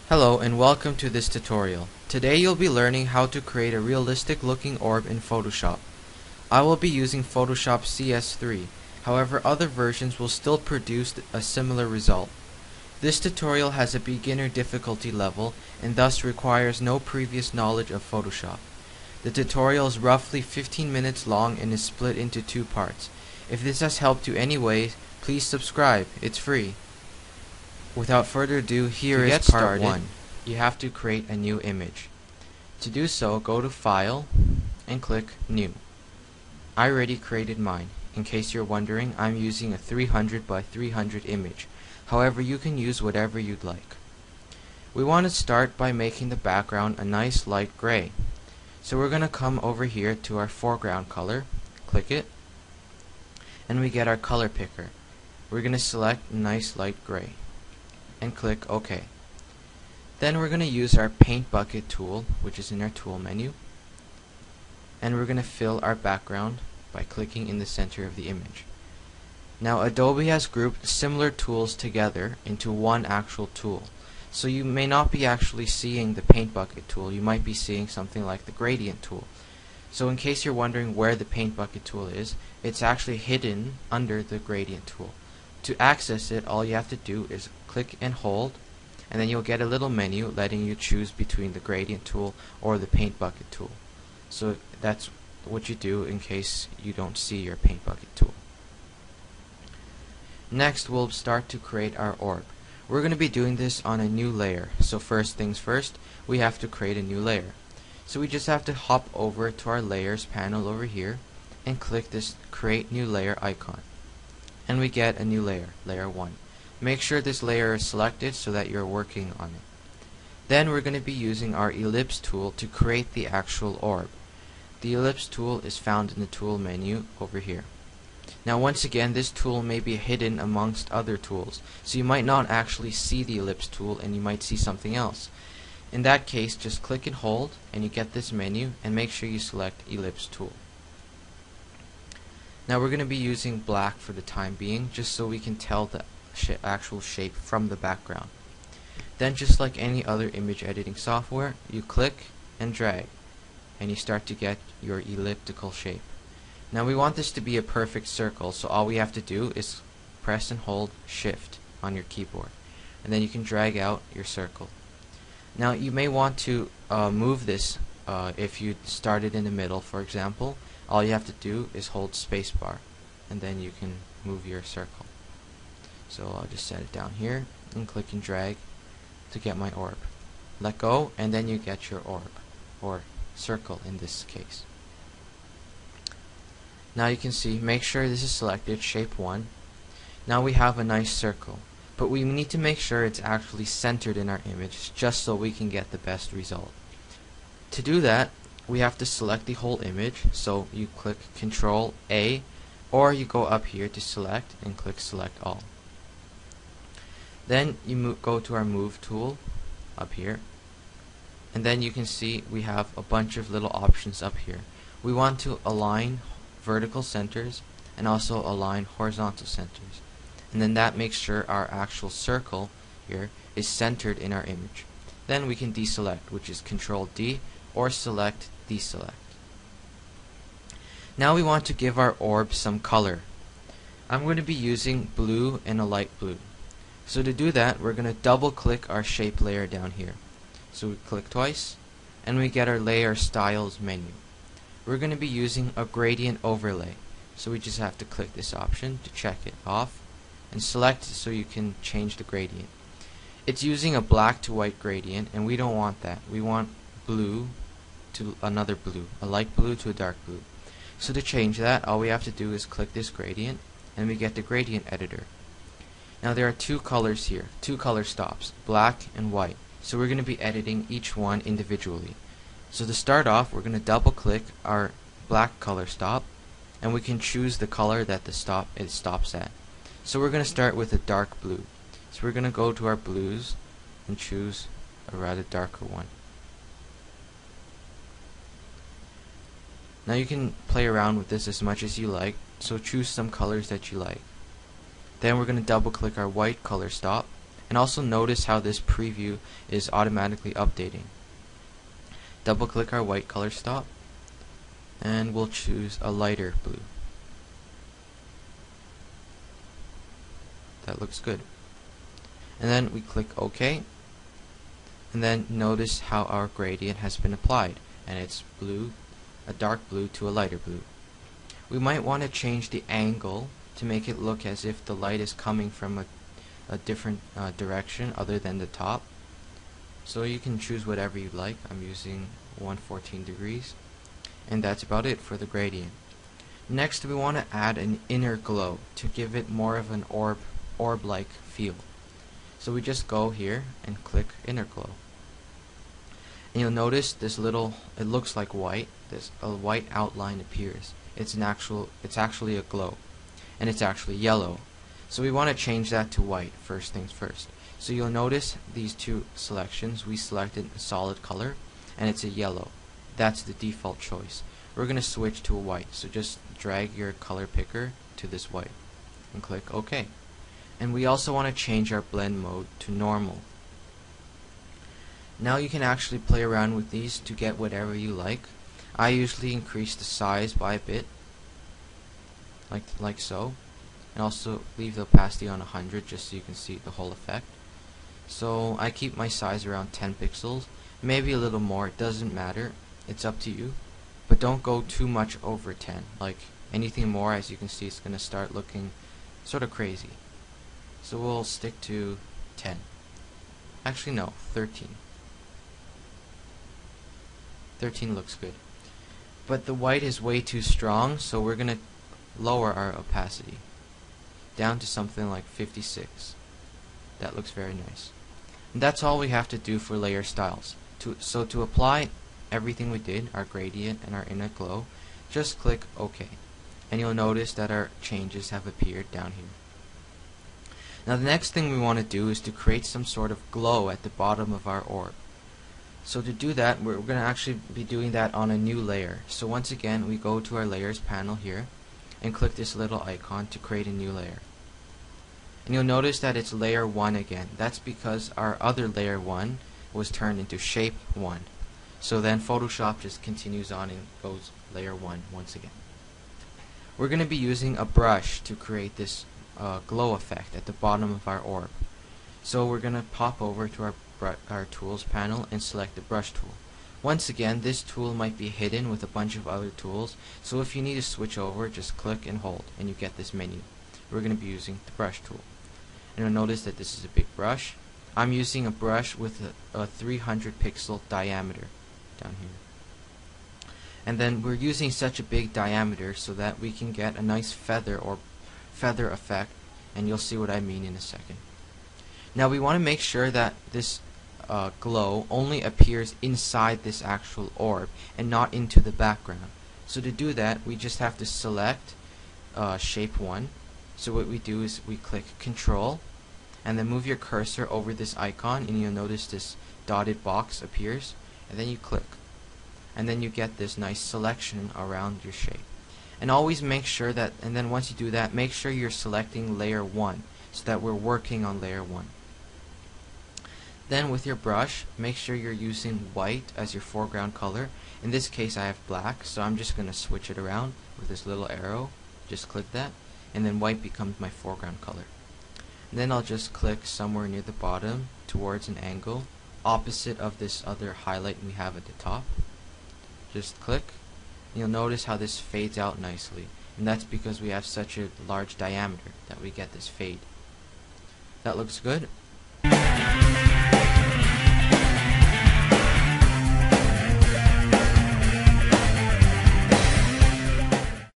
Hello and welcome to this tutorial. Today you'll be learning how to create a realistic looking orb in Photoshop. I will be using Photoshop CS3, however other versions will still produce a similar result. This tutorial has a beginner difficulty level and thus requires no previous knowledge of Photoshop. The tutorial is roughly 15 minutes long and is split into two parts. If this has helped you any way, please subscribe, it's free. Without further ado, here is part 1. You have to create a new image. To do so, go to File and click New. I already created mine. In case you're wondering, I'm using a 300 by 300 image. However, you can use whatever you'd like. We want to start by making the background a nice light gray. So we're going to come over here to our foreground color, click it, and we get our color picker. We're going to select nice light gray and click OK. Then we're going to use our paint bucket tool, which is in our tool menu, and we're going to fill our background by clicking in the center of the image. Now Adobe has grouped similar tools together into one actual tool, so you may not be actually seeing the paint bucket tool, you might be seeing something like the gradient tool. So in case you're wondering where the paint bucket tool is, it's actually hidden under the gradient tool. To access it, all you have to do is click and hold, and then you'll get a little menu letting you choose between the gradient tool or the paint bucket tool. So that's what you do in case you don't see your paint bucket tool. Next, we'll start to create our orb. We're going to be doing this on a new layer. So first things first, we have to create a new layer. So we just have to hop over to our layers panel over here and click this create new layer icon. And we get a new layer, layer 1. Make sure this layer is selected so that you're working on it. Then we're going to be using our ellipse tool to create the actual orb. The ellipse tool is found in the tool menu over here. Now once again, this tool may be hidden amongst other tools, so you might not actually see the ellipse tool and you might see something else. In that case, just click and hold and you get this menu, and make sure you select ellipse tool. Now we're going to be using black for the time being, just so we can tell the actual shape from the background. Then just like any other image editing software, you click and drag and you start to get your elliptical shape. Now we want this to be a perfect circle, so all we have to do is press and hold Shift on your keyboard, and then you can drag out your circle. Now you may want to move this if you started in the middle, for example. All you have to do is hold spacebar, and then you can move your circle. So I'll just set it down here and click and drag to get my orb. Let go, and then you get your orb, or circle in this case. Now you can see, make sure this is selected, shape 1. Now we have a nice circle, but we need to make sure it's actually centered in our image, just so we can get the best result. To do that, we have to select the whole image, so you click Control A, or you go up here to select and click Select All. Then you go to our Move tool up here, and then you can see we have a bunch of little options up here. We want to align vertical centers and also align horizontal centers, and then that makes sure our actual circle here is centered in our image. Then we can deselect, which is Control D, or select deselect. Now we want to give our orb some color. I'm going to be using blue and a light blue. So to do that, we're going to double click our shape layer down here. So we click twice and we get our layer styles menu. We're going to be using a gradient overlay. So we just have to click this option to check it off and select it so you can change the gradient. It's using a black to white gradient, and we don't want that. We want blue to another blue, a light blue to a dark blue. So to change that, all we have to do is click this gradient and we get the gradient editor. Now there are two colors here, two color stops, black and white. So we're going to be editing each one individually. So to start off, we're going to double click our black color stop, and we can choose the color that it stops at. So we're going to start with a dark blue. So we're going to go to our blues and choose a rather darker one. Now you can play around with this as much as you like, so choose some colors that you like. Then we're going to double click our white color stop, And also notice how this preview is automatically updating. Double click our white color stop and we'll choose a lighter blue. That looks good. And then we click OK, and then notice how our gradient has been applied, and it's blue, a dark blue to a lighter blue. We might want to change the angle to make it look as if the light is coming from a different direction other than the top. So you can choose whatever you like. I'm using 114 degrees, and that's about it for the gradient. Next, we want to add an inner glow to give it more of an orb-like feel. So we just go here and click inner glow, and you'll notice this little, it looks like white, a white outline appears. It's actually a glow, and it's actually yellow. So we want to change that to white first things first. So you'll notice these two selections, we selected a solid color and it's a yellow. That's the default choice. We're going to switch to a white, so just drag your color picker to this white and click OK. And we also want to change our blend mode to normal. Now you can actually play around with these to get whatever you like. I usually increase the size by a bit, like so, and also leave the opacity on 100 just so you can see the whole effect. So I keep my size around 10 pixels, maybe a little more, it doesn't matter, it's up to you, but don't go too much over 10. Like anything more, as you can see, it's going to start looking sort of crazy. So we'll stick to 10. Actually no, 13. 13 looks good. But the white is way too strong, so we're going to lower our opacity down to something like 56. That looks very nice. And that's all we have to do for layer styles. So to apply everything we did, our gradient and our inner glow, just click OK. And you'll notice that our changes have appeared down here. Now the next thing we want to do is to create some sort of glow at the bottom of our orb. So to do that, we're going to actually be doing that on a new layer. So once again, we go to our layers panel here and click this little icon to create a new layer. And you'll notice that it's layer 1 again. That's because our other layer 1 was turned into shape 1. So then Photoshop just continues on and goes layer 1 once again. We're going to be using a brush to create this glow effect at the bottom of our orb. So we're going to pop over to our tools panel and select the brush tool. Once again, this tool might be hidden with a bunch of other tools, so if you need to switch over, just click and hold and you get this menu. We're going to be using the brush tool. And you'll notice that this is a big brush. I'm using a brush with a 300 pixel diameter down here. And then we're using such a big diameter so that we can get a nice feather effect, and you'll see what I mean in a second. Now we want to make sure that this glow only appears inside this actual orb and not into the background. So to do that, we just have to select shape 1. So what we do is we click Control and then move your cursor over this icon, and you'll notice this dotted box appears, and then you click, and then you get this nice selection around your shape. And always make sure that, and then once you do that, make sure you're selecting layer 1 so that we're working on layer 1. Then with your brush, make sure you're using white as your foreground color. In this case I have black, so I'm just going to switch it around with this little arrow. Just click that, and then white becomes my foreground color. And then I'll just click somewhere near the bottom towards an angle opposite of this other highlight we have at the top. Just click, and you'll notice how this fades out nicely, and that's because we have such a large diameter that we get this fade. That looks good.